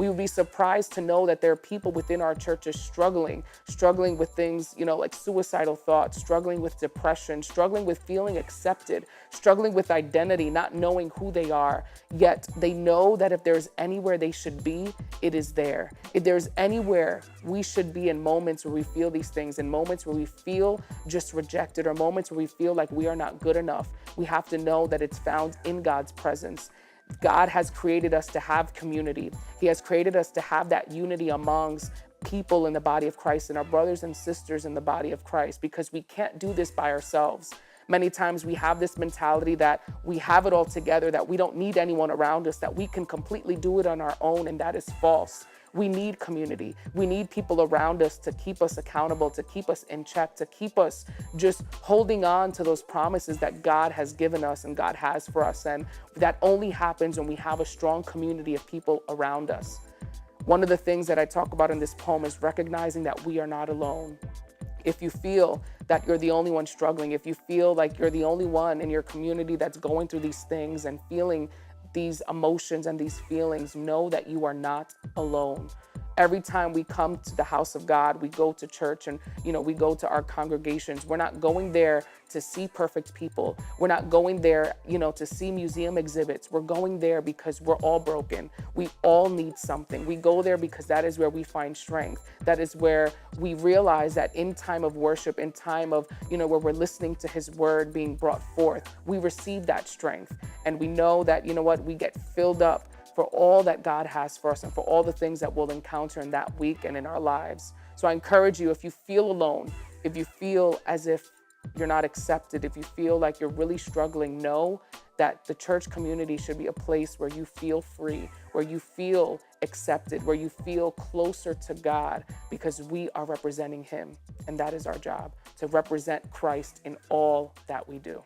We would be surprised to know that there are people within our churches struggling with things, like suicidal thoughts, struggling with depression, struggling with feeling accepted, struggling with identity, not knowing who they are. Yet they know that if there's anywhere they should be, it is there. If there's anywhere we should be in moments where we feel these things, in moments where we feel just rejected, or moments where we feel like we are not good enough, we have to know that it's found in God's presence. God has created us to have community. He has created us to have that unity amongst people in the body of Christ and our brothers and sisters in the body of Christ, because we can't do this by ourselves. Many times we have this mentality that we have it all together, that we don't need anyone around us, that we can completely do it on our own, and that is false. We need community. We need people around us to keep us accountable, to keep us in check, to keep us just holding on to those promises that God has given us and God has for us. And that only happens when we have a strong community of people around us. One of the things that I talk about in this poem is recognizing that we are not alone. If you feel that you're the only one struggling, if you feel like you're the only one in your community that's going through these things and feeling these emotions and these feelings, know that you are not alone. Every time we come to the house of God, we go to church and, we go to our congregations. We're not going there to see perfect people. We're not going there, to see museum exhibits. We're going there because we're all broken. We all need something. We go there because that is where we find strength. That is where we realize that in time of worship, in time of, where we're listening to his word being brought forth, we receive that strength. And we know that, we get filled up for all that God has for us and for all the things that we'll encounter in that week and in our lives. So I encourage you, if you feel alone, if you feel as if you're not accepted, if you feel like you're really struggling, know that the church community should be a place where you feel free, where you feel accepted, where you feel closer to God, because we are representing him. And that is our job, to represent Christ in all that we do.